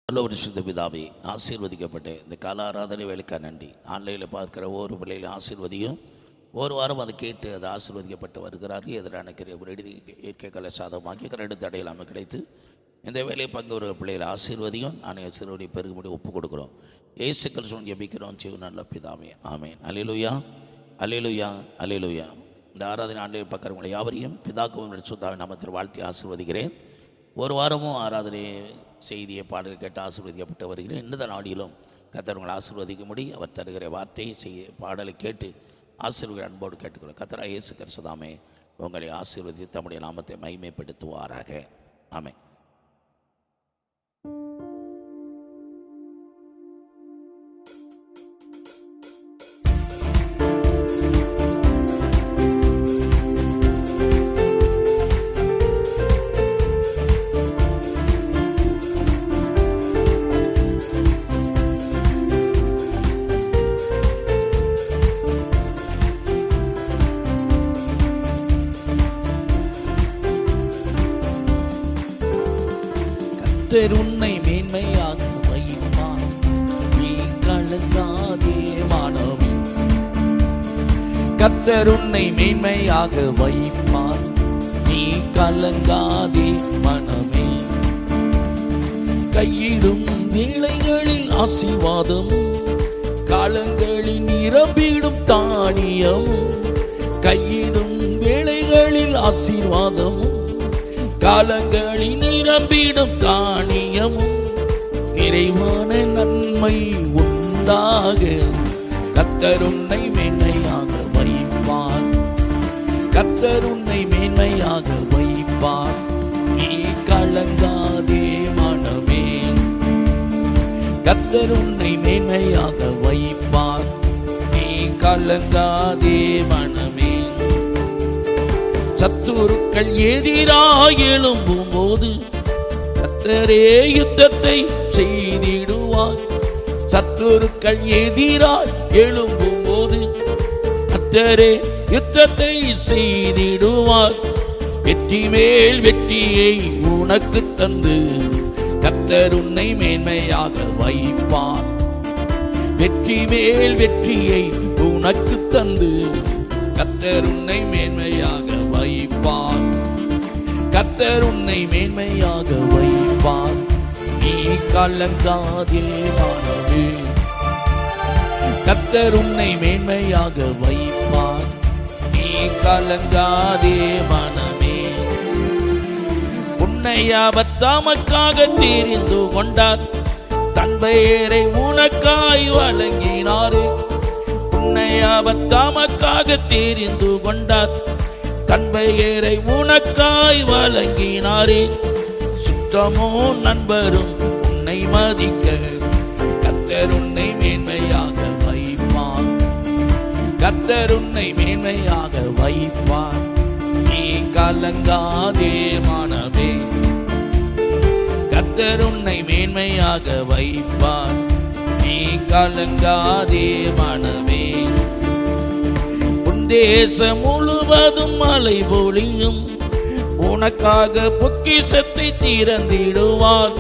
நல்ல ஒரு சுத்த பிதாவே, ஆசீர்வதிக்கப்பட்ட இந்த கால ஆராதனை வேலைக்காக நன்றி. ஆன்லைனில் பார்க்குற ஒவ்வொரு பிள்ளைகளை ஆசீர்வதியும். ஒரு வாரம் அதை கேட்டு அதை ஆசீர்வதிக்கப்பட்டு வருகிறார்கள். எதிரான ஒரு இயற்கை கலை சாதகமாக்கி கரடு தடையில்லாமல் கிடைத்து இந்த வேலையை பங்கு ஒரு பிள்ளைகளை ஆசீர்வதியும். நான் சிறுவனை பெருகும்படி ஒப்புக் கொடுக்குறோம். ஏசு கிறிஸ்துவின் ஜெபிக்கிறோம் ஜீவ நல்ல பிதாவே, ஆமேன். அல்லேலூயா, அல்லேலூயா, அல்லேலூயா. இந்த ஆராதனை ஆன்லைன் பார்க்குறவங்களை யாவரையும் பிதாக்கும் சுத்தாவின் நாமத்தில் வாழ்த்தி ஆசீர்வதிக்கிறேன். ஒரு வாரமும் ஆராதனை செய்தியை பாடல் கேட்டு ஆசீர்வதிக்கப்பட்டு வருகிறேன். இந்த நாடியிலும் கர்த்தர் ஆசீர்வதிக்கும்படி அவர் தருகிற வார்த்தையை பாடலை கேட்டு ஆசீர்வாத அன்போடு கேட்டுக்கொள்ளும். கர்த்தராகிய இயேசு கிறிஸ்து தாமே உங்களை ஆசீர்வதித்து தம்முடைய நாமத்தை மகிமைப்படுத்துவாராக. ஆமென். கர்த்தர் உன்னை மேன்மையாக வைப்பார், நீ கலங்காதே மனமே. கர்த்தர் உன்னை மேன்மையாக வைப்பார், நீ கலங்காதே மனமே. கையிடும் வேளைகளில் ஆசீர்வாதம், காலங்களில் நிரம்பிடும் தானியம். கையிடும் வேளைகளில் ஆசீர்வாதம், காலங்களில் நிரம்பிடும் தானியமும். நிறைவான நன்மை உண்டாக கர்த்தர் உன்னை மேன்மையாக வைப்பார். கர்த்தர் உன்னை மேன்மையாக வைப்பார், நீ கலங்காதே மனமே. கர்த்தர் உன்னை மேன்மையாக வைப்பார், நீ கலங்காதே மனமே. சத்துருக்கள் எதிராய் எழும்பும் போது கர்த்தரே யுத்தத்தை செய்திடுவார். சத்துருக்கள் எதிராய் எழும்பும் போது கர்த்தரே யுத்தத்தை செய்திடுவார். வெற்றி மேல் வெற்றியை உனக்கு தந்து கர்த்தர் உன்னை மேன்மையாக வைப்பார். வெற்றி மேல் வெற்றியை உனக்கு தந்து கர்த்தர் உன்னை மேன்மையாக வைப்பார். கர்த்தர் உன்னை மேன்மையாக வைப்பார், நீ கலங்காதே மனமே. கர்த்தர் உன்னை மேன்மையாக வைப்பார், நீ கலங்காதே மனமே. உன்னை அவர் தமக்காக தெரிந்து கொண்டார், தன் பெயரை உனக்காய் வழங்கினாரே. உன்னை அவர் தமக்காக தெரிந்து கொண்டார், தன் பெயரை உனக்காய் வழங்கினாரே. சுத்தமோ நண்பரும் உன்னை மதிக்க கர்த்தர் உன்னை மேன்மையாக வைப்பார். கர்த்தர் உன்னை மேன்மையாக வைப்பார், நீ கலங்காதே மனமே. கர்த்தர் உன்னை மேன்மையாக வைப்பார், நீ கலங்காதே மனமே. தேசம் முழுவதும் மழை பொழியும், உனக்காக பொக்கிஷத்தை திறந்திடுவார்.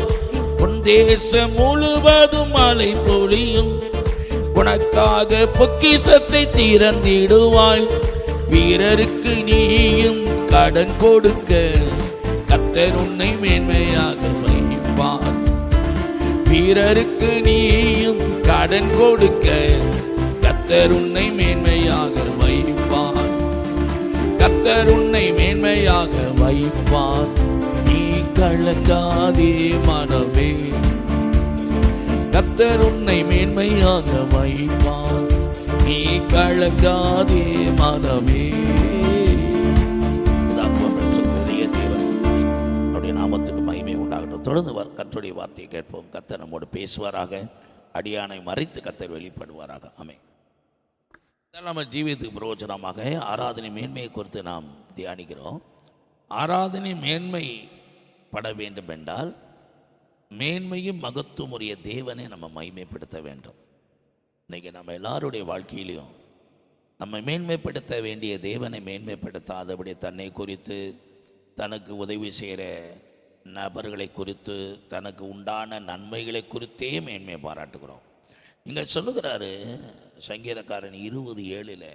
உன் தேசம் முழுவதும் மழை பொழியும், உனக்காக பொக்கிஷத்தை திறந்திடுவாய். வீரருக்கு நீயும் கடன் கொடுக்க கர்த்தர் உன்னை மேன்மையாக வைப்பார். வீரருக்கு நீயும் கடன் கொடுக்க கர்த்தர் உன்னை மேன்மையாக வைப்பார். கர்த்தர் உன்னை மேன்மையாக வைப்பார், நீ கலங்காதே மனமே. கர்த்தர் உன்னை மேன்மையாக வைப்பார், நீ கலங்காதே மனமே. அவருடைய நாமத்துக்கு மகிமை உண்டாகட்டும். தொடர்ந்து கர்த்தருடைய வார்த்தையை கேட்போம். கர்த்தர் நம்மோடு பேசுவாராக, அடியானை மறைத்து கர்த்தர் வெளிப்படுவாராக. ஆமென். நம்ம ஜீவியத்துக்கு பிரயோஜனமாக ஆராதனை மேன்மையை குறித்து நாம் தியானிக்கிறோம். ஆராதனை மேன்மை பட வேண்டும் என்றால் மேன்மையும் மகத்துவமுடைய தேவனை நம்ம மகிமைப்படுத்த வேண்டும். இன்றைக்கி நம்ம எல்லாருடைய வாழ்க்கையிலையும் நம்ம மேன்மைப்படுத்த வேண்டிய தேவனை மேன்மைப்படுத்தாதபடி தன்னை குறித்து தனக்கு உதவி செய்கிற நபர்களை குறித்து, தனக்கு உண்டான நன்மைகளை குறித்தே மேன்மையை பாராட்டுகிறோம். இங்கே சொல்லுகிறாரு சங்கீதக்காரன் 20:7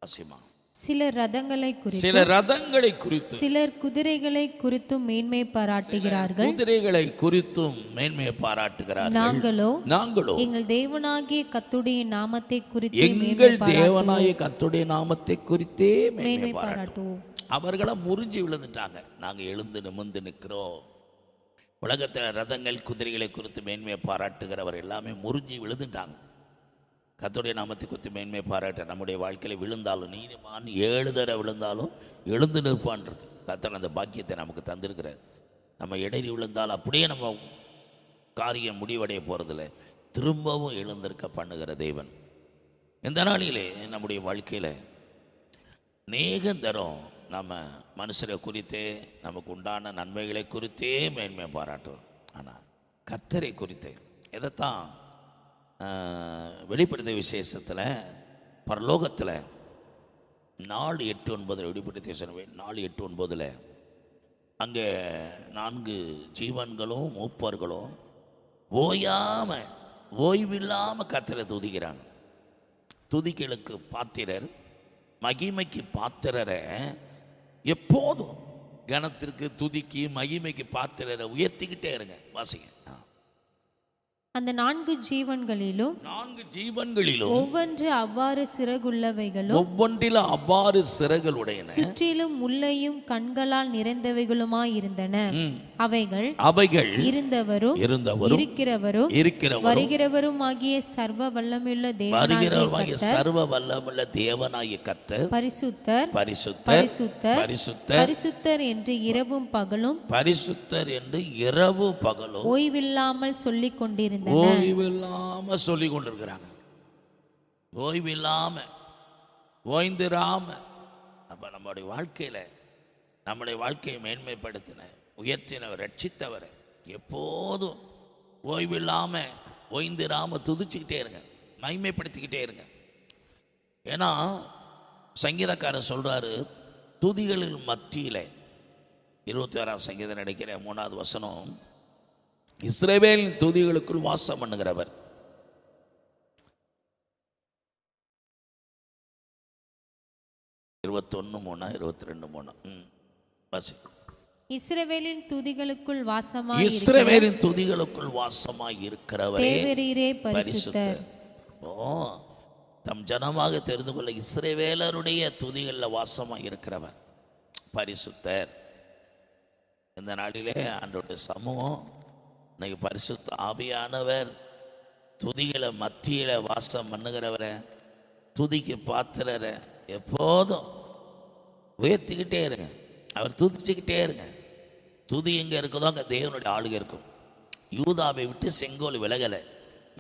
ஆசிமா, சிலர் ரதங்களை குறித்து, சிலர் குதிரைகளை குறித்தும் மேன்மை பாராட்டுகிறார்கள். குதிரைகளை குறித்தும் மேன்மையை பாராட்டுகிறார்கள். நாங்களோ எங்கள் தேவனாகிய கர்த்தருடைய நாமத்தை குறித்து, எங்கள் தேவனாகிய கர்த்தருடைய நாமத்தை குறித்தே மேன்மை பாராட்டுவோம். அவர்கள முறிஞ்சு விழுந்துட்டாங்க. நாங்கள் எழுந்து நிமிர்ந்து நிற்கிறோம். உலகத்தில் ரதங்கள் குதிரைகளை குறித்து மேன்மையை பாராட்டுகிறவர் எல்லாமே முறிஞ்சு விழுந்துட்டாங்க. கர்த்தருடைய நாமத்தை குறித்து மேன்மை பாராட்ட நம்முடைய வாழ்க்கையில் விழுந்தாலும், நீதிமான் 7 தடவை விழுந்தாலும் எழுந்து நிற்பான் இருக்கு. கர்த்தர் அந்த பாக்கியத்தை நமக்கு தந்திருக்கிறார். நம்ம இடறி விழுந்தால் அப்படியே நம்ம காரியம் முடிவடைய போகிறதில்ல, திரும்பவும் எழுந்திருக்க பண்ணுகிற தேவன். இந்த நாளிலே நம்முடைய வாழ்க்கையில் நேகந்தரம் நம்ம மனுஷரை குறித்தே, நமக்கு உண்டான நன்மைகளை குறித்தே மேன்மை பாராட்டுவோம். ஆனால் கர்த்தரை குறித்தே எதைத்தான் வெளிப்படுத்த விசேஷத்தில் பரலோகத்தில் 4:8-9 வெளிப்படுத்த விசேஷம் 4:8-9 அங்கே 4 ஜீவன்களும் மூப்பர்களும் ஓய்வில்லாமல் கர்த்தரை துதிக்கிறாங்க. துதிகளுக்கு பாத்திரர், மகிமைக்கு பாத்திரரை எப்போதும் கனத்திற்கு, துதிக்கு, மகிமைக்கு பாத்திரரை உயர்த்திக்கிட்டே இருங்க. வாசிங்க. அந்த 4 ஜீவன்களிலும் ஒவ்வொன்று அவ்வாறு சிறகுள்ளவைகளும், ஒவ்வொன்றில அவ்வாறு சிறகுகளுடையன, சுற்றிலும் முள்ளையும் கண்களால் நிறைந்தவைகளுமாய் இருந்தன. அவைகள் இருந்தவரும் இருக்கிறவரும் வருகிறவரும் ஆகிய சர்வ வல்லமுள்ள தேவனாகிய கர்த்தர் பரிசுத்தர் பரிசுத்தர் பரிசுத்தர் பரிசுத்தர் என்று இரவும் பகலும் ஓய்வில்லாமல் சொல்லிக் கொண்டிருந்தார். ஓய்வில்லாம சொல்லி கொண்டிருக்கிறாங்க. ஓய்ந்திராம. அப்ப நம்முடைய வாழ்க்கையை மேன்மைப்படுத்தின, உயர்த்தினவர், ரட்சித்தவரை எப்போதும் ஓய்வில்லாம ஓய்ந்திராம துதிச்சுக்கிட்டே இருங்க, மகிமைப்படுத்திக்கிட்டே இருங்க. ஏன்னா சங்கீதக்காரர் சொல்றாரு, துதிகளில் மத்தியில 26ஆம் சங்கீதம் நினைக்கிற 3வது வசனம், இஸ்ரவேலின் துதிகளுக்குள் வாசம் பண்ணுகிறவர். இஸ்ரவேலின் துதிகளுக்குள் வாசமாய் இருக்கிறவரே பரிசுத்தர். தம் ஜனமாக தெரிந்து கொள்ள இஸ்ரவேலருடைய துதிகளில் வாசமாய் இருக்கிறவர் பரிசுத்தர். இந்த நாளிலே ஆண்டவருடைய சமூகம் இன்னைக்கு பரிசுத்த ஆவியானவர் துதிகளை மத்தியில் வாசம் பண்ணுகிறவரை, துதிக்கு பாத்திரரை எப்போதும் உயர்த்திக்கிட்டே இருங்க. அவர் துதிச்சுக்கிட்டே இருங்க. துதி எங்கே இருக்குதோ அங்கே தேவனுடைய ஆளுகை இருக்கும். யூதாவை விட்டு செங்கோல் விலகலை.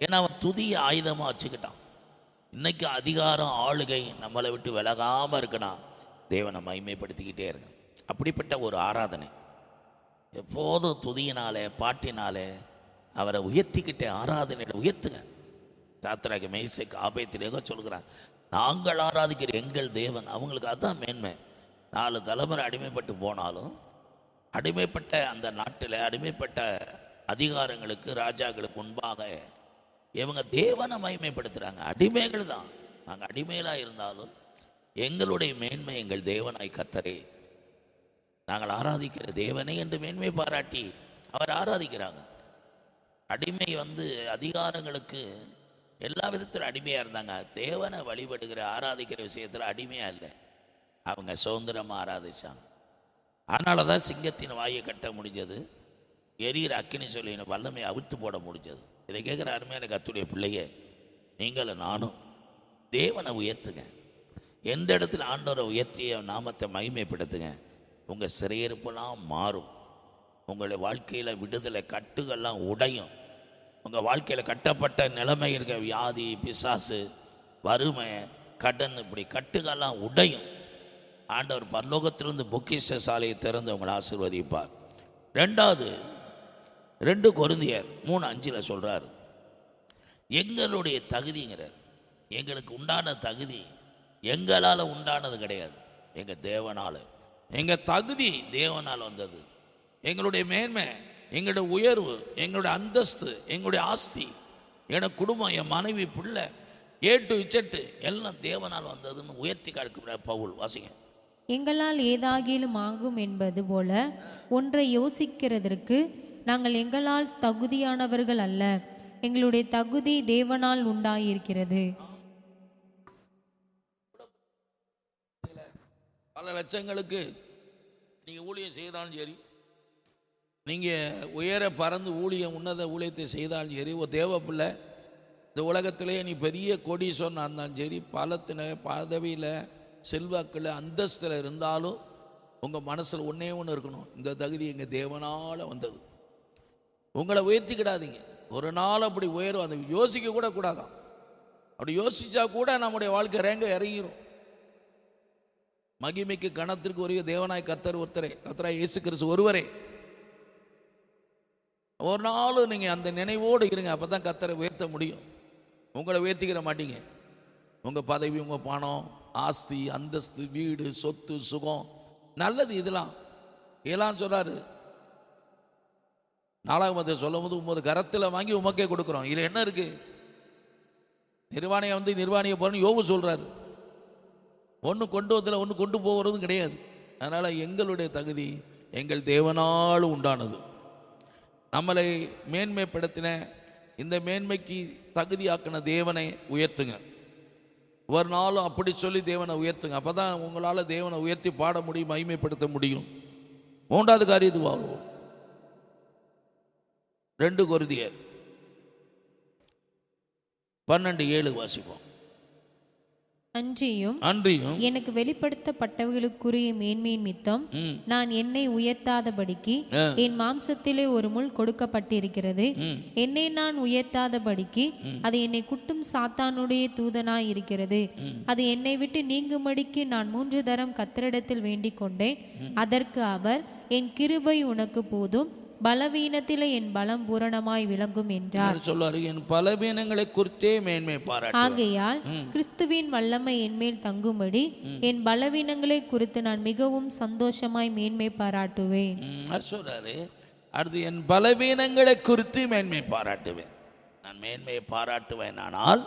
ஏன்னா அவன் துதியை ஆயுதமாக வச்சுக்கிட்டான். இன்னைக்கு அதிகாரம், ஆளுகை நம்மளை விட்டு விலகாமல் இருக்கணும். தேவனை மகிமைப்படுத்திக்கிட்டே இருங்க. அப்படிப்பட்ட ஒரு ஆராதனை எப்போதும் துதியினாலே, பாட்டினாலே அவரை உயர்த்திக்கிட்டே ஆராதனையில் உயர்த்துங்க. சாத்ராக்கு, மேஷாக்கு, ஆபேத்நேகோ சொல்கிறான், நாங்கள் ஆராதிக்கிற எங்கள் தேவன். அவங்களுக்கு அதுதான் மேன்மை. 4 தலைமுறை அடிமைப்பட்டு போனாலும், அடிமைப்பட்ட அந்த நாட்டில் அடிமைப்பட்ட அதிகாரங்களுக்கு, ராஜாக்களுக்கு முன்பாக இவங்க தேவனை மகிமைப்படுத்துகிறாங்க. அடிமைகள் தான், நாங்கள் அடிமையிலாக இருந்தாலும் எங்களுடைய மேன்மை எங்கள் தேவனாய் கர்த்தரே, நாங்கள் ஆராதிக்கிற தேவனை என்று மேன்மை பாராட்டி அவர் ஆராதிக்கிறாங்க. அடிமை அதிகாரங்களுக்கு எல்லா விதத்திலும் அடிமையாக இருந்தாங்க. தேவனை வழிபடுகிற, ஆராதிக்கிற விஷயத்தில் அடிமையாக இல்லை. அவங்க சுதந்திரமாக ஆராதிச்சாங்க. அதனால தான் சிங்கத்தின் வாயை கட்ட முடிஞ்சது, எரிகிற அக்கினி சொல்லின வல்லமையை அவிழ்த்து போட முடிஞ்சது. இதை கேட்குற அருமையான கர்த்தருடைய பிள்ளையே, நீங்களும் நானும் தேவனை உயர்த்துங்க. எந்த இடத்துல ஆண்டவரை உயர்த்திய நாமத்தை மகிமைப்படுத்துங்க. உங்கள் சிறையிருப்பெல்லாம் மாறும். உங்களுடைய வாழ்க்கையில் விடுதலை, கட்டுகள்லாம் உடையும். உங்கள் வாழ்க்கையில் கட்டப்பட்ட நிலைமை இருக்க வியாதி, பிசாசு, வறுமை, கடன், இப்படி கட்டுகள்லாம் உடையும். ஆண்டவர் பரலோகத்திலிருந்து பொக்கிஷ சாலையை திறந்து உங்களை ஆசீர்வதிப்பார். 2 கொரிந்தியர் 3:5 சொல்கிறார், எங்களுடைய தகுதிங்கிறார். எங்களுக்கு உண்டான தகுதி எங்களால் உண்டானது கிடையாது, எங்கள் தேவனால். எங்கள் தகுதி தேவனால் வந்தது. எங்களுடைய மேன்மை, எங்களுடைய உயர்வு, எங்களுடைய அந்தஸ்து, எங்களுடைய ஆஸ்தி, என் குடும்பம், என் மனைவி, பிள்ளை, ஏட்டு இச்சட்டு எல்லாம் தேவனால் வந்ததுன்னு உயர்த்தி காட்டுகிறார் பவுல். வாசிங்க. எங்களால் ஏதாகிலும் ஆகும் என்பது போல ஒன்றை யோசிக்கிறதற்கு நாங்கள் எங்களால் தகுதியானவர்கள் அல்ல, எங்களுடைய தகுதி தேவனால் உண்டாயிருக்கிறது. பல லட்சங்களுக்கு நீங்கள் ஊழியம் செய்தாலும் சரி, நீங்கள் உயர பறந்து உன்னத ஊழியத்தை செய்தாலும் சரி, ஒரு தேவ பிள்ளை இந்த உலகத்திலே நீ பெரிய கோடீஸ்வரனாக இருந்தாலும் சரி, பலத்தில், பதவியில், செல்வாக்கில், அந்தஸ்தில் இருந்தாலும் உங்கள் மனசில் ஒன்றே ஒன்று இருக்கணும், இந்த தகுதி எங்கள் தேவனால் வந்தது. உங்களை உயர்த்திக்கிடாதீங்க. ஒரு நாள் அப்படி உயரும், அதை யோசிக்க கூட கூடாதான். அப்படி யோசித்தா கூட நம்முடைய வாழ்க்கை இறங்கிடும். மகிமைக்கு கணத்திற்கு ஒரே தேவனாய் கர்த்தர் ஒருத்தரே, கர்த்தராய் இயேசு கிறிஸ்து ஒருவரே. ஒரு நாள் நீங்கள் அந்த நினைவோடு இருங்க, அப்போ தான் கர்த்தரை உயர்த்த முடியும். உங்களை உயர்த்திக்கிற மாட்டீங்க. உங்கள் பதவி, உங்கள் பணம், ஆஸ்தி, அந்தஸ்து, வீடு, சொத்து, சுகம் நல்லது, இதெல்லாம் சொல்கிறாரு. 4 சொல்லும் போது 9 கரத்தில் வாங்கி உமக்கே கொடுக்குறோம். இதில் என்ன இருக்குது? நிர்வாணியை போகிறன்னு யோபு சொல்கிறாரு. ஒன்று கொண்டு வந்ததில் ஒன்று கொண்டு போகிறதும் கிடையாது. அதனால் எங்களுடைய தகுதி எங்கள் தேவனால் உண்டானது. நம்மளை மேன்மைப்படுத்தின, இந்த மேன்மைக்கு தகுதியாக்கின தேவனை உயர்த்துங்க. ஒரு நாளும் அப்படி சொல்லி தேவனை உயர்த்துங்க. அப்போ தான் உங்களால் தேவனை உயர்த்தி பாட முடியும், மகிமைப்படுத்த முடியும். 3வது காரியம் வருவோம். 2 கொரிந்தியர் 12:7 வாசிப்போம். அன்றியும் எனக்கு வெளிப்படுத்தப்பட்டவர்களுக்குரிய மேன்மையின் மித்தம் நான் என்னை உயர்த்தாதபடிக்கு என் மாம்சத்திலே ஒரு முள் கொடுக்கப்பட்டிருக்கிறது. என்னை நான் உயர்த்தாதபடிக்கு அது என்னை குட்டும் சாத்தானுடைய தூதனாய் இருக்கிறது. அது என்னை விட்டு நீங்கும்படிக்கு நான் 3 தரம் கர்த்தரிடத்தில் வேண்டிக் கொண்டேன். அதற்கு அவர், என் கிருபை உனக்கு போதும், பலவீனத்திலே என் பலம் பூரணமாய் விளங்கும் என்றார். சொல்வாரு, என் பலவீனங்களை குறித்தே மேன்மை பாராட்டு. ஆகையால் கிறிஸ்துவின் வல்லமை என்மேல் தங்கும்படி என் பலவீனங்களை குறித்து நான் மிகவும் சந்தோஷமாய் மேன்மை பாராட்டுவேன். சொல்றாரு, அடுத்து என் பலவீனங்களை குறித்து மேன்மை பாராட்டுவேன். நான் மேன்மையை பாராட்டுவேன், ஆனால்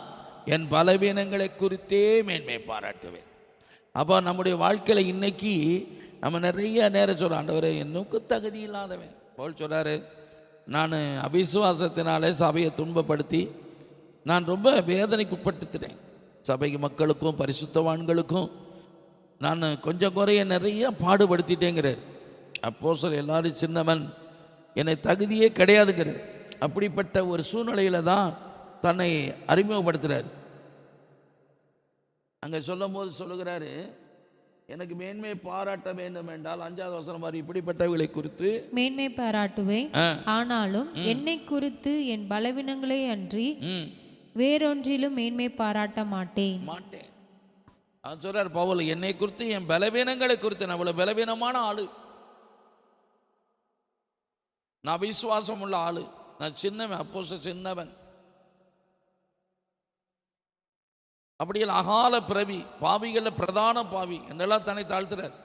என் பலவீனங்களை குறித்தே மேன்மை பாராட்டுவேன். அப்போ நம்முடைய வாழ்க்கையில் இன்னைக்கு நம்ம நிறைய நேரம் சொல்கிறோம், ஆண்டவரே என்னுக்கு தகுதி இல்லாதவன். பவுல் சொல்கிறாரு, நான் அவிசுவாசத்தினாலே சபையை துன்பப்படுத்தி நான் ரொம்ப வேதனைக்குட்படுத்தினேன். சபைக்கு மக்களுக்கும் பரிசுத்தவான்களுக்கும் நான் கொஞ்சம் குறைய நிறைய பாடுபடுத்திட்டேங்கிறார். அப்போஸ்தலர் எல்லாரும் சின்னவன், என்னை தகுதியே கிடையாதுங்கிறார். அப்படிப்பட்ட ஒரு சூழ்நிலையில் தான் தன்னை அறிமுகப்படுத்துகிறார். அங்கே சொல்லும் போது சொல்லுகிறாரு, எனக்கு மேன்மை பாராட்ட வேண்டும் என்றால் 5வது வசனம் மாதிரி இப்படிப்பட்டவர்களை குறித்து மேன்மை பாராட்டுவேன், ஆனாலும் என்னை குறித்து என் பலவீனங்களே அன்றி வேறொன்றிலும் மேன்மை பாராட்ட மாட்டேன். சொல்றார் பவுல், என்னை குறித்து என் பலவீனங்களை குறித்து, நான் அவ்வளவு பலவீனமான ஆளு, நான் விசுவாசம் உள்ள ஆளு, நான் சின்னவன், அப்போஸ்தலன் சின்னவன், அப்படியில் அகால பிறவி, பாவிகளில் பிரதான பாவி என்றெல்லாம் தன்னை தாழ்த்துறார்.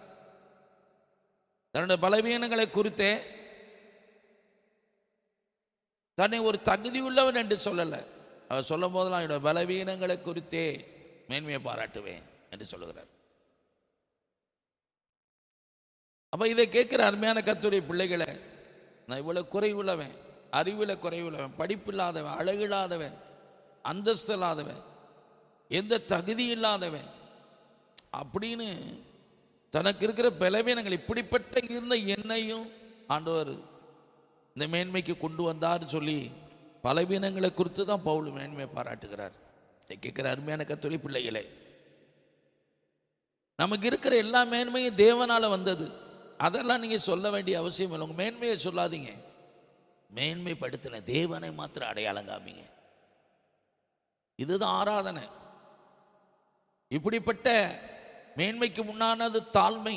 தன்னுடைய பலவீனங்களை குறித்தே தன்னை ஒரு தகுதி உள்ளவன் என்று சொல்லலை. அவர் சொல்லும் போதெல்லாம் என்னுடைய பலவீனங்களை குறித்தே மேன்மையை பாராட்டுவேன் என்று சொல்லுகிறார். அப்போ இதை கேட்குற அருமையான கர்த்தருடைய பிள்ளைகளை, நான் இவ்வளோ குறைவுள்ளவன், அறிவில் குறைவுள்ளவன், படிப்பில்லாதவன், அழகில்லாதவன், அந்தஸ்து இல்லாதவன், எந்த தகுதி இல்லாதவன் அப்படின்னு தனக்கு இருக்கிற பலவீனங்கள், இப்படிப்பட்ட இருந்த என்னையும் ஆண்டவர் இந்த மேன்மைக்கு கொண்டு வந்தார் சொல்லி பலவீனங்களை குறித்து தான் பவுல் மேன்மையை பாராட்டுகிறார். கேட்குற அருமையான கர்த்தருடைய பிள்ளைகளே, நமக்கு இருக்கிற எல்லா மேன்மையும் தேவனால் வந்தது. அதெல்லாம் நீங்கள் சொல்ல வேண்டிய அவசியம் இல்லை. உங்கள் மேன்மையை சொல்லாதீங்க, மேன்மைப்படுத்தின தேவனை மாத்திரம் அடையாளம் காமிங்க. இதுதான் ஆராதனை. இப்படிப்பட்ட மேன்மைக்கு முன்னானது தாழ்மை.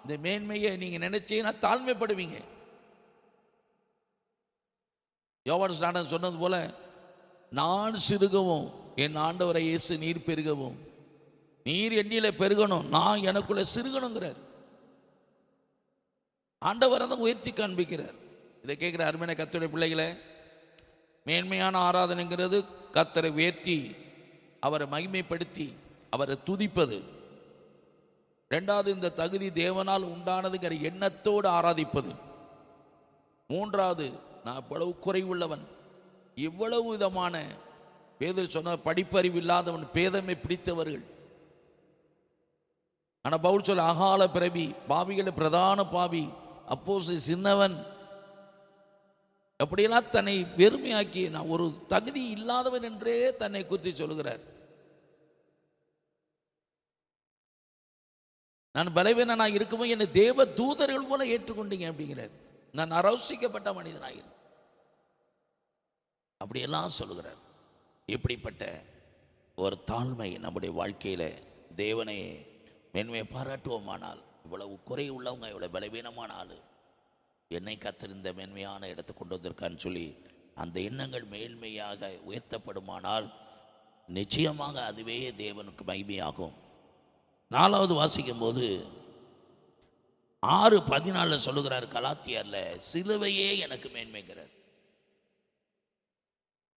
இந்த மேன்மையை நீங்கள் நினைச்சீங்கன்னா தாழ்மைப்படுவீங்க. யோவான் ஸ்நானன் சொன்னது போல, நான் சிறுகவும் என் ஆண்டவரை இயேசு நீர் பெருகவும், நீர் எண்ணில பெருகணும், நான் எனக்குள்ள சிறுகணுங்கிறார். ஆண்டவர் அதை உயர்த்தி காண்பிக்கிறார். இதை கேட்குற அருமையான கர்த்தருடைய பிள்ளைகளே, மேன்மையான ஆராதனைங்கிறது கர்த்தரை உயர்த்தி அவரை மகிமைப்படுத்தி அவரை துதிப்பது. ரெண்டாவது, இந்த தகுதி தேவனால் உண்டானதுங்கிற எண்ணத்தோடு ஆராதிப்பது. மூன்றாவது, நான் இவ்வளவு குறைவுள்ளவன், இவ்வளவு விதமான பேதர் சொன்ன படிப்பறிவு இல்லாதவன், பேதமை பிடித்தவர்கள். ஆனால் பவுல் சொல்ல அகால பிறவி, பாவிகளை பிரதான பாவி, அப்போஸ்தலன் சின்னவன், அப்படியெல்லாம் தன்னை வெறுமையாக்கி நான் ஒரு தகுதி இல்லாதவன் என்றே தன்னை குறித்து சொல்லுகிறார். நான் பலவீனனாக இருக்கும்போது என்னை தேவ தூதர்கள் போல ஏற்றுக்கொண்டீங்க அப்படிங்கிறார். நான் அரவசிக்கப்பட்ட மனிதனாக அப்படியெல்லாம் சொல்லுகிறார். இப்படிப்பட்ட ஒரு தாழ்மை நம்முடைய வாழ்க்கையில் தேவனை மேன்மையை பாராட்டுவோமானால், இவ்வளவு குறை உள்ளவங்க, இவ்வளவு பலவீனமான ஆள், என்னை கத்திருந்த மேன்மையான இடத்தை கொண்டு வந்திருக்கான்னு சொல்லி அந்த எண்ணங்கள் மேன்மையாக உயர்த்தப்படுமானால் நிச்சயமாக அதுவே தேவனுக்கு மகிமையாகும். 4வது வாசிக்கும் போது 6:14 சொல்லுகிறார், கலாத்தியர்ல சிலுவையே எனக்கு மேன்மைங்கிறார்.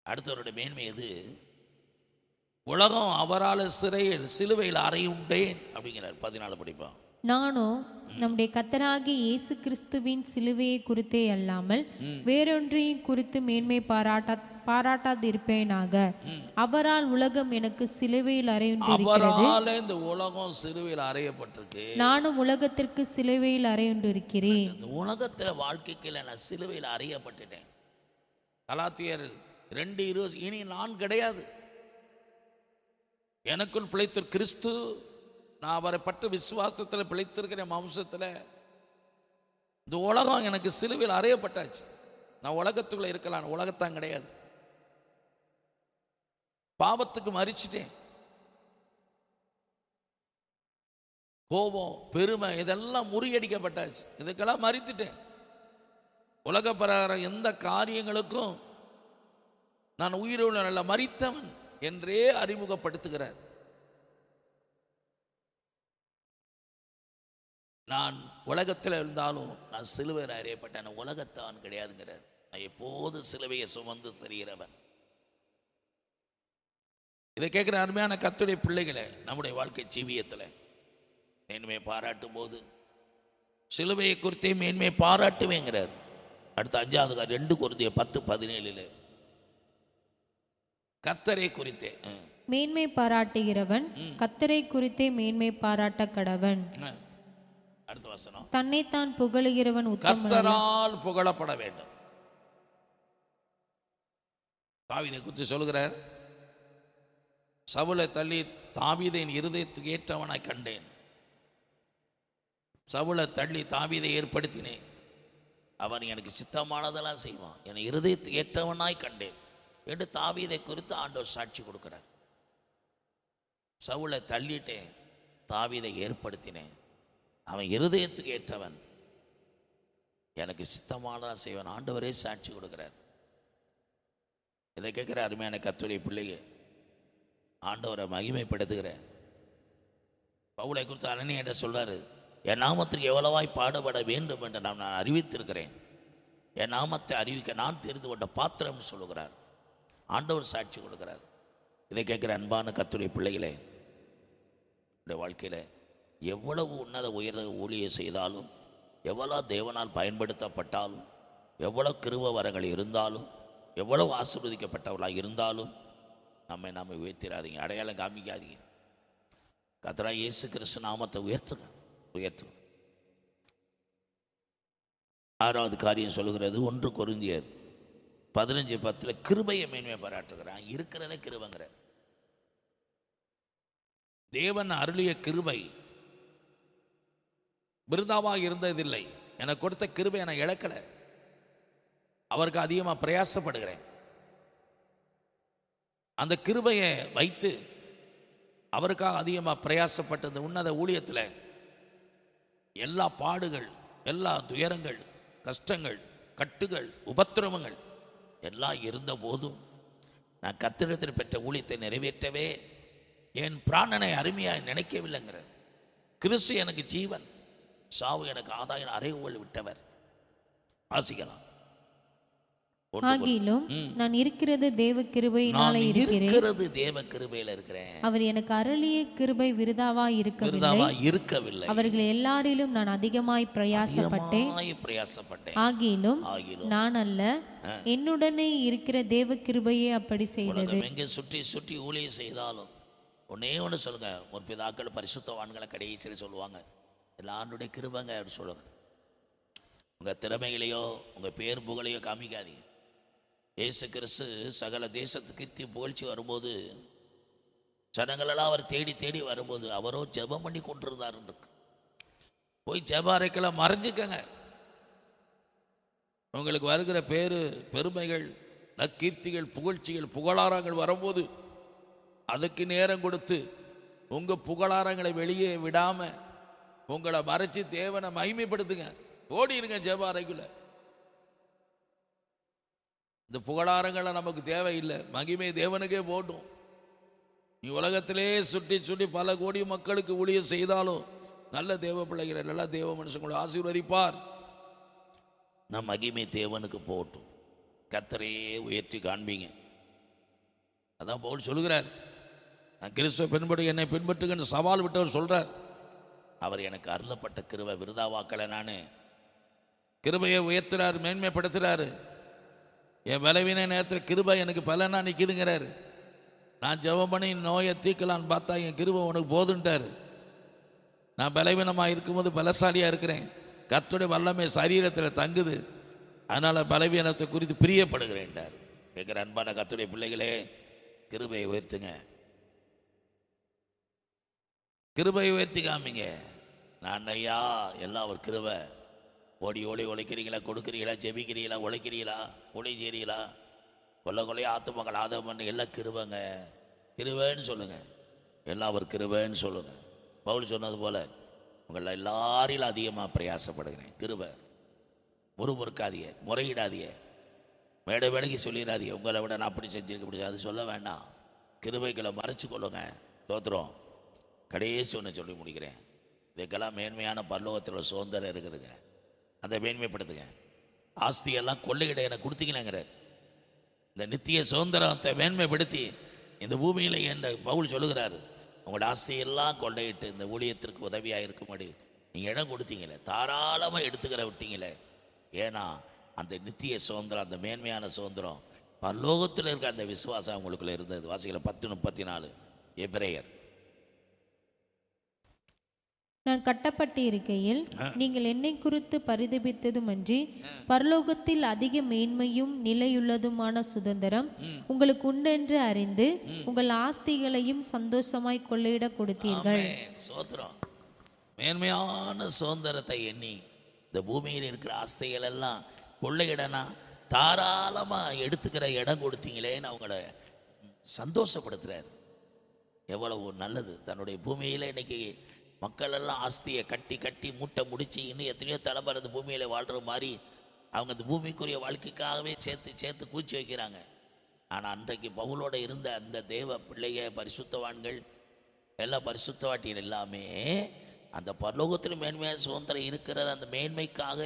அடுத்தவருடைய மேன்மை எது? உலகம் அவரால் சிலுவையில் அறையுண்டேன் அப்படிங்கிறார். 14 படிப்பான். நானோ நம்முடைய கர்த்தராகிய இயேசு கிறிஸ்துவின் சிலுவையை குறித்தே அல்லாமல் வேறொன்றையும் குறித்து மேன்மை பாராட்டாதிருப்பேனாக. அவரால் உலகம் எனக்கு சிலுவையில் அறையுண்டிருக்கிறது. இந்த உலகம் சிலுவையில் அறையப்பட்டிருக்கு, நானும் உலகத்திற்கு சிலுவையில் அறையுண்டிருக்கிறேன். இந்த உலகத்தில் வாழ்க்கைக்கு நான் சிலுவையில் அறையப்பட்டுட்டேன். கலாத்தியர் 2:20, இனி நான் கிடையாது, எனக்குள் பிழைத்த கிறிஸ்து, நான் அவரை பற்ற விசுவாசத்தில் பிழைத்திருக்கிற மாம்சத்தில். இந்த உலகம் எனக்கு சிலுவையில் அறையப்பட்டாச்சு. நான் உலகத்துக்குள்ள இருக்கலாம், உலகத்தான் கிடையாது. பாவத்துக்கு மரிச்சிட்டேன். கோபம், பெருமை இதெல்லாம் முறியடிக்கப்பட்டாச்சு. இதுக்கெல்லாம் மறித்துட்டேன். உலக பிரகார எந்த காரியங்களுக்கும் நான் உயிரோடு நல்ல மரித்தவன் என்றே அறிமுகப்படுத்துகிறார். நான் உலகத்தில் இருந்தாலும் நான் சிலுவையில் அறையப்பட்டேன், உலகத்தான் கிடையாதுங்கிறார். நான் எப்போது சிலுவையை சுமந்து தெரிகிறவன். இதை கேட்குற அருமையான கர்த்தருடைய பிள்ளைகளை, நம்முடைய வாழ்க்கை ஜீவியத்தில் மேன்மையை பாராட்டும் போது சிலுவையை குறித்தே மேன்மையை பாராட்டுவேங்கிறார். அடுத்த 5வது 2 கொரிந்தியர் 10:17 கர்த்தரை குறித்தே மேன்மை பாராட்டுகிறவன் கர்த்தரை குறித்தே மேன்மை பாராட்ட கடவன். அடுத்த வசனம், தன்னைத்தான் புகழுகிறவன் கர்த்தரால் புகழப்பட வேண்டும். தாவீதை குறித்து சொல்கிறார், சவுலை தள்ளி தாவீதின் இருதயத்துக்கு ஏற்றவனாய் கண்டேன். சவுலை தள்ளி தாவீதை ஏற்படுத்தினேன், அவன் எனக்கு சித்தமானதெல்லாம் செய்வான், என் இருதயத்துக்கு ஏற்றவனாய் கண்டேன் என்று தாவீதை குறித்து ஆண்டவர் சாட்சி கொடுக்கிறார். சவுலை தள்ளிட்டேன், தாவீதை ஏற்படுத்தினேன், அவன் இருதயத்துக்கு ஏற்றவன், எனக்கு சித்தமானதான் செய்வான், ஆண்டவரே சாட்சி கொடுக்கிறார். இதை கேட்குற அருமையான கர்த்தருடைய பிள்ளைங்க, ஆண்டவரை மகிமைப்படுத்துகிறேன். பவுலை குறித்து அனனியாட்ட சொல்றாரு, என் நாமத்திற்கு எவ்வளவாய் பாடுபட வேண்டும் என்று நான் அறிவித்திருக்கிறேன், என் நாமத்தை அறிவிக்க நான் தெரிந்து கொண்ட பாத்திரம் சொல்லுகிறார். ஆண்டவர் சாட்சி கொடுக்கிறார். இதை கேட்குற அன்பான கர்த்தருடைய பிள்ளைகளே, வாழ்க்கையில் எவ்வளவு உன்னத உயர ஊழியம் செய்தாலும், எவ்வளோ தேவனால் பயன்படுத்தப்பட்டாலும், எவ்வளோ கிருபை வரங்கள் இருந்தாலும், எவ்வளவு ஆசீர்வதிக்கப்பட்டவர்களாக இருந்தாலும் நம்மை உயர்த்திடாதீங்க, அடையாளம் காமிக்காதீங்க. கர்த்தராகிய இயேசு கிறிஸ்து நாமத்தை உயர்த்துங்க. 6வது காரியம் சொல்லுகிறது, 1 கொரிந்தியர் 15:10 கிருபையை மேன்மையை பாராட்டுகிறான். இருக்கிறதே கிருபைங்கிற தேவன் அருளிய கிருபை விருதாவாக இருந்ததில்லை. எனக்கு கொடுத்த கிருபை நான் இழக்கலை, அவருக்கு அதிகமாக பிரயாசப்படுகிறேன். அந்த கிருபையை வைத்து அவருக்காக அதிகமாக பிரயாசப்பட்ட இந்த உன்னத ஊழியத்தில் எல்லா பாடுகள், எல்லா துயரங்கள், கஷ்டங்கள், கட்டுகள், உபத்திரவங்கள் எல்லாம் இருந்த போதும் நான் கர்த்தரிடத்தில் பெற்ற ஊழியத்தை நிறைவேற்றவே என் பிராணனை அருமையாக நினைக்கவில்லைங்கிற. கிறிஸ்து எனக்கு ஜீவன், சாவு எனக்கு ஆதாயம் அறைவுகள் விட்டவர். வாசிக்கலாம். ஆகிலும் நான் இருக்கிறது தேவ கிருபையினாலே இருக்கிறேன். இருக்கிறது தேவ கிருபையில இருக்கிறேன். அவர் எனக்கு அருளிய கிருபை விருதாவா இருக்கவில்லை. அவர்கள் எல்லாரிலும் நான் அதிகமாய் பிரயாசப்பட்டேன். ஆகிலும் நான் அல்ல, என்னுடனே இருக்கிற தேவ கிருபையே அப்படி செய்தது. எங்க சுற்றி சுற்றி ஊழியம் செய்தாலும் ஒன்னே ஒன்று சொல்லுங்க, முற்பிதாக்கள் பரிசுத்தவான்களை கடைசியில் சொல்லுவாங்க, எல்லாருடைய கிருபைங்க அப்படி சொல்லுங்க. உங்க திறமைகளையோ உங்க பேர் புகழையோ காமிக்காதீங்க. இயேசு கிறிஸ்து சகல தேசத்து கீர்த்தி புகழ்ச்சி வரும்போது ஜனங்களெல்லாம் அவர் தேடி தேடி வரும்போது அவரோ ஜெபம் பண்ணி கொண்டிருந்தார். போய் ஜெப அறைக்கெல்லாம் மறைஞ்சுக்கங்க. உங்களுக்கு வருகிற பேரு பெருமைகள் நற்கீர்த்திகள் புகழ்ச்சிகள் புகழாரங்கள் வரும்போது அதுக்கு நேரம் கொடுத்து உங்கள் புகழாரங்களை வெளியே விடாமல் உங்களை மறைச்சி தேவனை மகிமைப்படுத்துங்க. ஓடிடுங்க ஜெப அறைக்குள்ள. இந்த புகழாரங்களை நமக்கு தேவையில்லை, மகிமை தேவனுக்கே போட்டும். நீ உலகத்திலே சுற்றி சுற்றி பல கோடி மக்களுக்கு ஊழியம் செய்தாலும் நல்ல தேவ பிள்ளைகளை நல்ல தேவ மனுஷங்களை ஆசீர்வதிப்பார். நம் மகிமை தேவனுக்கு போட்டும். கர்த்தரையே உயர்த்தி காண்பீங்க. அதான் பவுல் சொல்லுகிறார், நான் கிறிஸ்துவ பின்பற்றி என்னை பின்பற்றுங்கன்னு சவால் விட்டவர் சொல்றார். அவர் எனக்கு அருளப்பட்ட கிருபை விருதாவாக்கலை. நான் கிருபையை உயர்த்துறாரு, மேன்மைப்படுத்துறாரு. என் பலவீன நேரத்தில் கிருபை எனக்கு பலனா நிற்குதுங்கிறாரு. நான் ஜெபம் பண்ணி நோயை தீர்க்கலான்னு பார்த்தா என் கிருபை உனக்கு போதுன்ட்டார். நான் பலவீனமாக இருக்கும்போது பலசாலியாக இருக்கிறேன். கர்த்தருடைய வல்லமை சரீரத்தில் தங்குது, அதனால் பலவீனத்தை குறித்து பிரியப்படுகிறேன்ட்டார். கேட்குற அன்பான கர்த்தருடைய பிள்ளைகளே, கிருபையை உயர்த்துங்க, கிருபையை உயர்த்தி காமிங்க. நான் ஐயா எல்லாம் ஒரு கிருபை. ஓடி ஓடி உழைக்கிறீங்களா, கொடுக்குறீங்களா, ஜெபிக்கிறீங்களா, உழைக்கிறீங்களா, உழை செய்கிறீங்களா, கொல்லையா ஆத்துமக்கள் ஆதம் பண்ணி எல்லாம் கிருபைங்க. கிருபைன்னு சொல்லுங்கள், எல்லாம் ஒரு கிருபைன்னு சொல்லுங்கள். பவுல் சொன்னது போல் உங்களை எல்லாரிலும் அதிகமாக பிரயாசப்படுகிறேன். கிருபை. முறுமுறுக்காதீங்க, முறையிடாதீங்க, மேடை வேலைக்கு சொல்லிடாதீங்க. உங்களை விட நான் அப்படி செஞ்சிருக்க முடியாது, அது சொல்ல வேண்டாம். கிருபைகளை மறைச்சு கொள்ளுங்க. தோத்திரம். கடைசி ஒன்று சொல்லி முடிக்கிறேன். இதுக்கெல்லாம் மேன்மையான பரலோகத்தில் சுதந்திரம் இருக்குதுங்க. அதை மேன்மைப்படுத்துங்க. ஆஸ்தியெல்லாம் கொள்ளையிட எனக்கு கொடுத்தீங்கன்னாங்கிறார். இந்த நித்திய சுதந்திரத்தை மேன்மைப்படுத்தி இந்த பூமியில் என்ற பவுல் சொல்லுகிறாரு, உங்களோட ஆஸ்தியெல்லாம் கொள்ளையிட்டு இந்த ஊழியத்திற்கு உதவியாக இருக்கும்படி நீங்கள் இடம் கொடுத்தீங்களே, தாராளமாக எடுத்துக்கிற விட்டீங்களே. ஏன்னா அந்த நித்திய சுதந்திரம், அந்த மேன்மையான சுதந்திரம் பரலோகத்தில் இருக்க அந்த விசுவாசம் உங்களுக்குள்ள இருந்தது. வாசிக்கல 10:34 எபிரேயர். நான் கட்டப்பட்டு இருக்கையில் நீங்கள் என்னை குறித்து பரிதபித்ததுமன்றி பரலோகத்தில் அதிக மேன்மையும் நிலையுள்ளதுமான சுதந்திரம் உங்களுக்கு உண்டென்று அறிந்து உங்கள் ஆஸ்திகளையும் சந்தோஷமாய் கொள்ளையிட கொடுத்தீர்கள். சோத்திரம். மேன்மையான சுதந்திரத்தை எண்ணி இந்த பூமியில் இருக்கிற ஆஸ்திகள் எல்லாம் கொள்ளையிடனா தாராளமாக எடுத்துக்கிற இடம் கொடுத்தீங்களேன்னு அவங்கள சந்தோஷப்படுத்துறாரு. எவ்வளவு நல்லது. தன்னுடைய பூமியில் இன்னைக்கு மக்கள் எல்லாம் ஆஸ்தியை கட்டி கட்டி மூட்டை முடிச்சு இன்னும் எத்தனையோ தலைமுறை அந்த பூமியில் வாழ்கிற மாதிரி அவங்க அந்த பூமிக்குரிய வாழ்க்கைக்காகவே சேர்த்து சேர்த்து கூச்சி வைக்கிறாங்க. ஆனால் அன்றைக்கு பவுலோடு இருந்த அந்த தேவ பிள்ளைய பரிசுத்தவான்கள் எல்லா பரிசுத்தவாட்டிகள் எல்லாமே அந்த பரலோகத்தில் மேன்மையான சுதந்திரம் இருக்கிறது. அந்த மேன்மைக்காக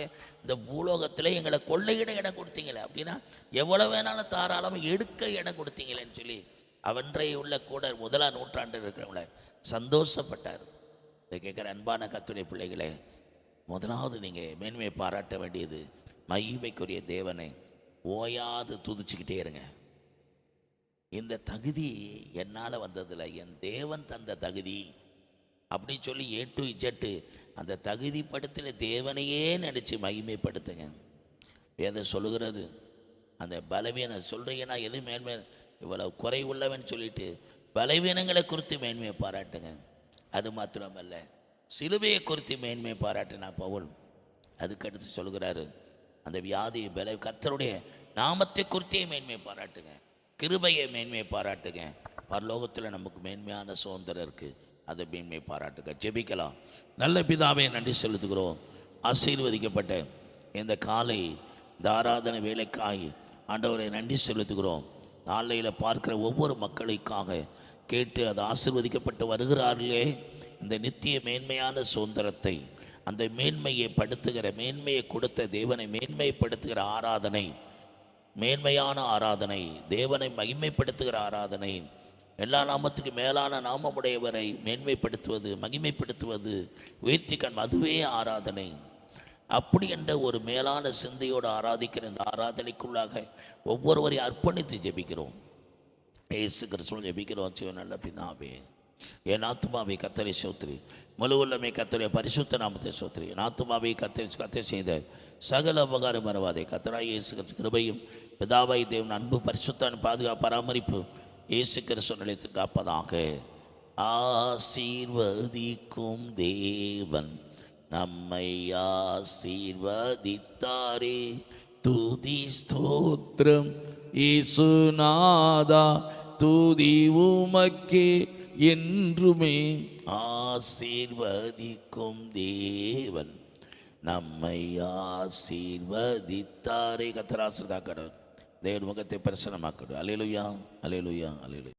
இந்த பூலோகத்தில் எங்களை கொள்ளையிட இடம் கொடுத்தீங்களே, அப்படின்னா எவ்வளோ வேணாலும் தாராளமாக எடுக்க இடம் கொடுத்தீங்களேன்னு சொல்லி அவன்றை உள்ள கூட 1ஆம் நூற்றாண்டு இருக்கிறவங்கள சந்தோஷப்பட்டார். இதை கேட்குற அன்பான கர்த்தருடைய பிள்ளைகளே, முதலாவது நீங்கள் மேன்மையை பாராட்ட வேண்டியது மகிமைக்குரிய தேவனை ஓயாது துதிச்சுக்கிட்டே இருங்க. இந்த தகுதி என்னால் வந்ததில்லை, என் தேவன் தந்த தகுதி அப்படின்னு சொல்லி A to Z அந்த தகுதிப்படுத்தின தேவனையே நினச்சி மகிமைப்படுத்துங்க. வேதம் சொல்லுகிறது, அந்த பலவீன சொல்கிறீங்கன்னா எது மேன்மை, இவ்வளவு குறை உள்ளவன் சொல்லிட்டு பலவீனங்களை குறித்து மேன்மையை பாராட்டுங்க. அது மாத்திரமல்ல, சிலுவையை குறித்து மேன்மையை பாராட்டினா பவுல் அதுக்கடுத்து சொல்கிறாரு, அந்த வியாதி பல கர்த்தருடைய நாமத்தை குறித்தே மேன்மையை பாராட்டுங்க, கிருபையை மேன்மையை பாராட்டுங்க. பரலோகத்தில் நமக்கு மேன்மையான சுதந்திரம் இருக்குது, அதை மேன்மையை பாராட்டுங்க. ஜெபிக்கலாம். நல்ல பிதாவே, நன்றி செலுத்துகிறோம். ஆசீர்வதிக்கப்பட்ட இந்த காலை இந்த ஆராதனை வேலைக்காய் ஆண்டவரை நன்றி செலுத்துகிறோம். நாளையில் பார்க்கிற ஒவ்வொரு மக்களுக்காக கேட்டு அது ஆசீர்வதிக்கப்பட்டு வருகிறார்களே, இந்த நித்திய மேன்மையான சுதந்திரத்தை அந்த மேன்மையை கொடுத்த தேவனை மேன்மைப்படுத்துகிற ஆராதனை, மேன்மையான ஆராதனை, தேவனை மகிமைப்படுத்துகிற ஆராதனை, எல்லா நாமத்துக்கு மேலான நாமமுடையவரை மேன்மைப்படுத்துவது, மகிமைப்படுத்துவது, உயர்த்தி அதுவே ஆராதனை. அப்படி என்ற ஒரு மேலான சிந்தையோடு ஆராதிக்கிற இந்த ஆராதனைக்குள்ளாக ஒவ்வொருவரையும் அர்ப்பணித்து ஜெபிக்கிறோம். இயேசு கிறிஸ்துவின் ஜெபிக்கிறோம். சிவன் நல்ல பிதாவே, என் ஆத்துமாவை கர்த்தரை ஸ்தோத்திரி, முழு உள்ளமே கர்த்தருடைய பரிசுத்த நாமத்தை ஸ்தோத்திரி. என் ஆத்துமாவை கர்த்தரை செய்த சகல உபகாரம் மறவாதே. கர்த்தராகிய இயேசு கிறிஸ்து கிருபையும் பிதாவாகிய தேவன் அன்பு பரிசுத்த பாதுகாப்பு பராமரிப்பு இயேசு கிறிஸ்து நிலைத்து காப்பதாக. ஆசீர்வதிக்கும் தேவன் நம்மை ஆசீர்வதித்தாரே. துதி ஸ்தோத்திரம் இயேசுநாதா, துதி உமக்கே என்றுமே. ஆசீர்வதிக்கும் தேவன் நம்மை ஆசீர்வதித்தாரே. கர்த்தர் ஆசீர்வதிக்கட்டும். தேவன் முகத்தை பிரசன்னமாக்கட்டும். அல்லேலூயா, அல்லேலூயா, அல்லேலூயா.